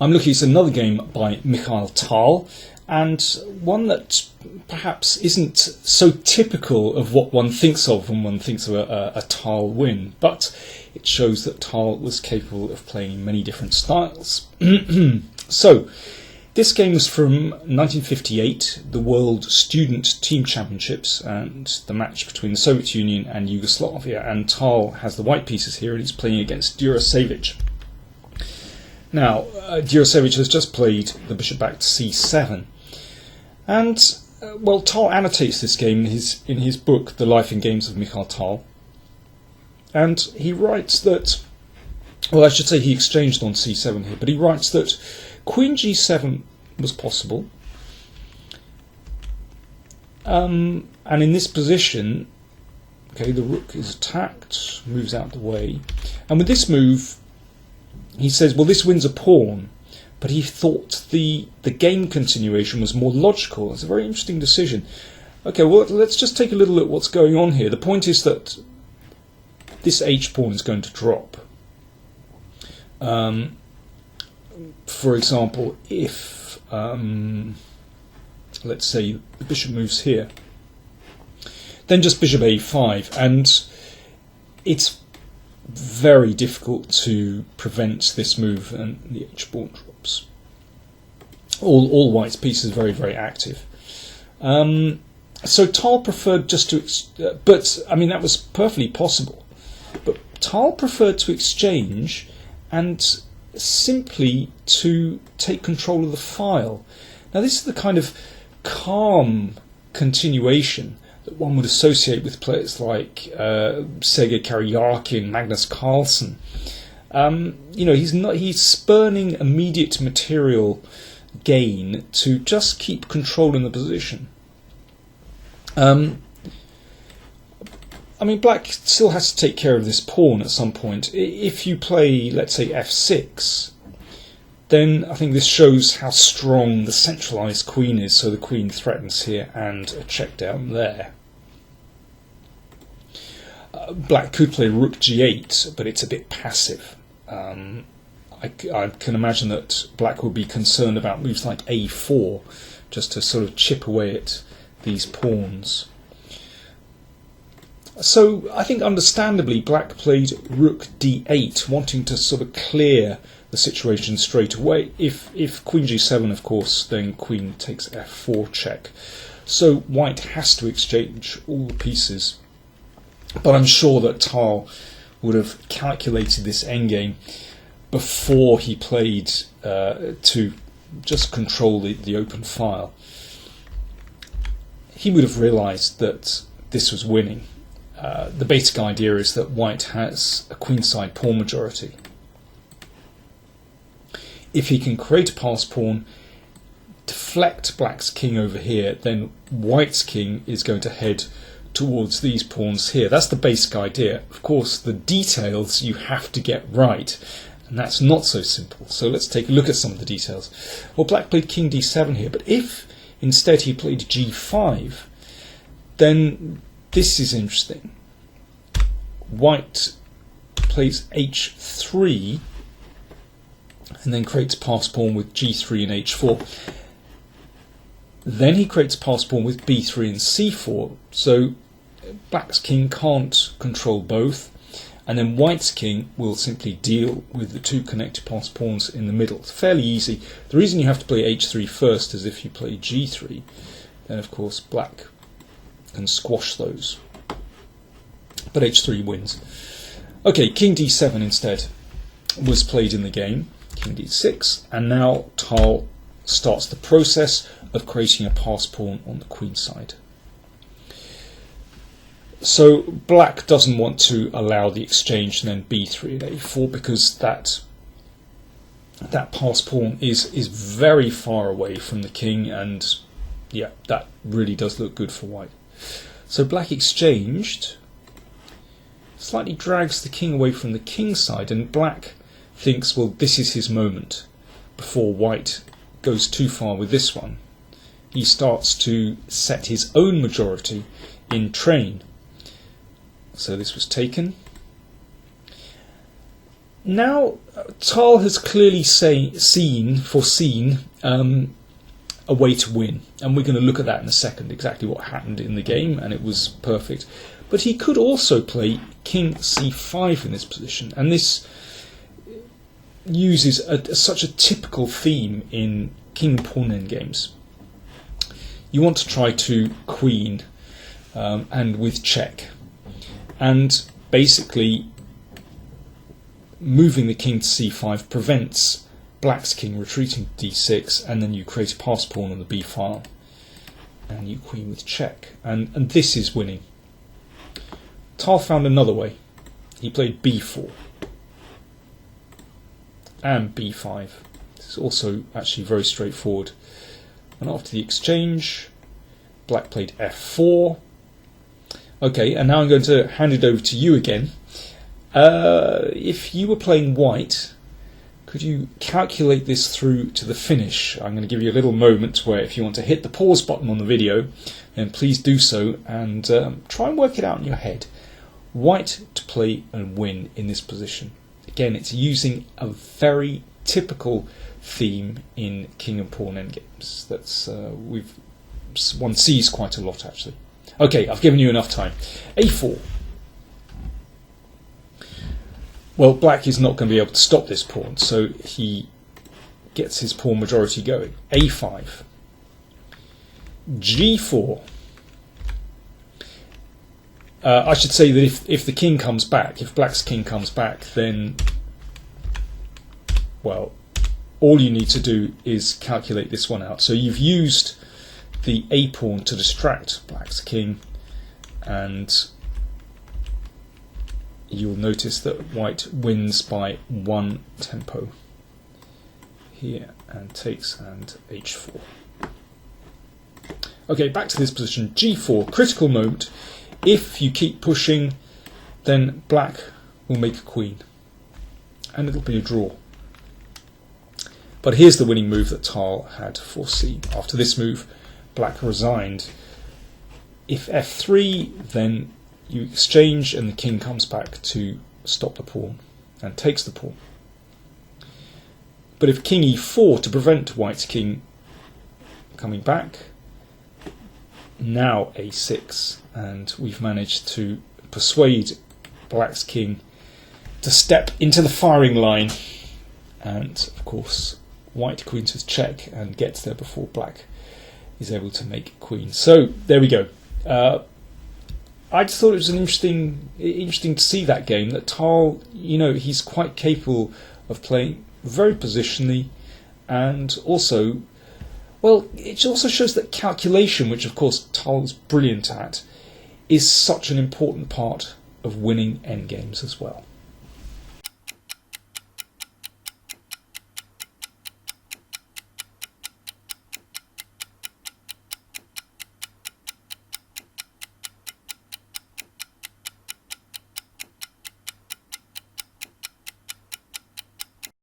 I'm looking at another game by Mikhail Tal, and one that perhaps isn't so typical of what one thinks of when one thinks of a Tal win, but it shows that Tal was capable of playing many different styles. So, this game was from 1958, the World Student Team Championships, and the match between the Soviet Union and Yugoslavia, and Tal has the white pieces here, and he's playing against Djurasevic. Now, Djurasevic has just played the bishop back to c7, and well, Tal annotates this game in his book, The Life and Games of Mikhail Tal, and he writes that, well, I should say he exchanged on c7 here, but he writes that Queen g7 was possible, and in this position, okay, the rook is attacked, moves out the way, and with this move, he says, well, this wins a pawn, but he thought the game continuation was more logical. It's a very interesting decision. Okay, well, let's just take a little look at what's going on here. The point is that this h-pawn is going to drop. For example, if, let's say, the bishop moves here, then just bishop a5, and it's very difficult to prevent this move, and the h-pawn drops. All white's pieces are very, very active. So Tal preferred just to, but I mean that was perfectly possible. But Tal preferred to exchange and simply to take control of the file. Now this is the kind of calm continuation that one would associate with players like Sergei Karyakin, Magnus Carlsen. You know, he's spurning immediate material gain to just keep controlling the position. I mean, black still has to take care of this pawn at some point. If you play, let's say, f6, then I think this shows how strong the centralised queen is. So the queen threatens here and a check down there. Black could play rook g8, but it's a bit passive. I can imagine that black would be concerned about moves like a4, just to sort of chip away at these pawns. So I think understandably black played rook d8, wanting to sort of clear the situation straight away. If queen g7, of course, then queen takes f4 check. So white has to exchange all the pieces. But I'm sure that Tal would have calculated this endgame before he played to just control the open file. He would have realised that this was winning. The basic idea is that white has a queenside pawn majority. If he can create a pass pawn, deflect black's king over here, then white's king is going to head towards these pawns here. That's the basic idea. Of course, the details you have to get right, and that's not so simple. So let's take a look at some of the details. Well, black played king d7 here, but if instead he played g5, then this is interesting. White plays h3 and then creates pass pawn with g3 and h4. Then he creates pass pawn with b3 and c4, so black's king can't control both, and then white's king will simply deal with the two connected pass pawns in the middle. It's fairly easy. The reason you have to play h3 first is if you play g3, then of course black can squash those. But h3 wins. Okay, king d7 instead was played in the game, king d6, and now Tal starts the process of creating a pass pawn on the queen side. So black doesn't want to allow the exchange and then b3 and a4 because that pass pawn is very far away from the king, and yeah, that really does look good for white. So black exchanged, slightly drags the king away from the king side, and black thinks, well, this is his moment before white goes too far with this one. He starts to set his own majority in train. So this was taken. Now, Tal has clearly foreseen a way to win, and we're going to look at that in a second, exactly what happened in the game, and it was perfect. But he could also play king c5 in this position, and this uses such a typical theme in king and pawn endgames. You want to try to queen and with check, and basically moving the king to c5 prevents black's king retreating to d6, and then you create a pass pawn on the b file and you queen with check, and this is winning. Tal found another way. He played b4 and b5. This is also actually very straightforward. And after the exchange, black played f4. Okay, and now I'm going to hand it over to you again. If you were playing white, could you calculate this through to the finish? I'm going to give you a little moment where if you want to hit the pause button on the video, then please do so, and try and work it out in your head. White to play and win in this position. Again, it's using a very typical theme in king and pawn endgames. That's one sees quite a lot actually. Okay, I've given you enough time. a4. Well, black is not going to be able to stop this pawn, so he gets his pawn majority going. a5. g4. I should say that if the king comes back, if black's king comes back, then, well, all you need to do is calculate this one out. So you've used the a pawn to distract black's king, and you'll notice that white wins by 1 tempo here, and takes and h4. Okay, back to this position, g4, critical moment. If you keep pushing, then black will make a queen, and it'll be a draw. But here's the winning move that Tal had foreseen. After this move, black resigned. If f3, then you exchange and the king comes back to stop the pawn and takes the pawn. But if king e4 to prevent white's king coming back, now a6, and we've managed to persuade black's king to step into the firing line, and of course white queens with check and gets there before black is able to make queen. So there we go. I just thought it was interesting to see that game, that Tal, he's quite capable of playing very positionally, and also, well, it also shows that calculation, which of course Tal is brilliant at, is such an important part of winning endgames as well.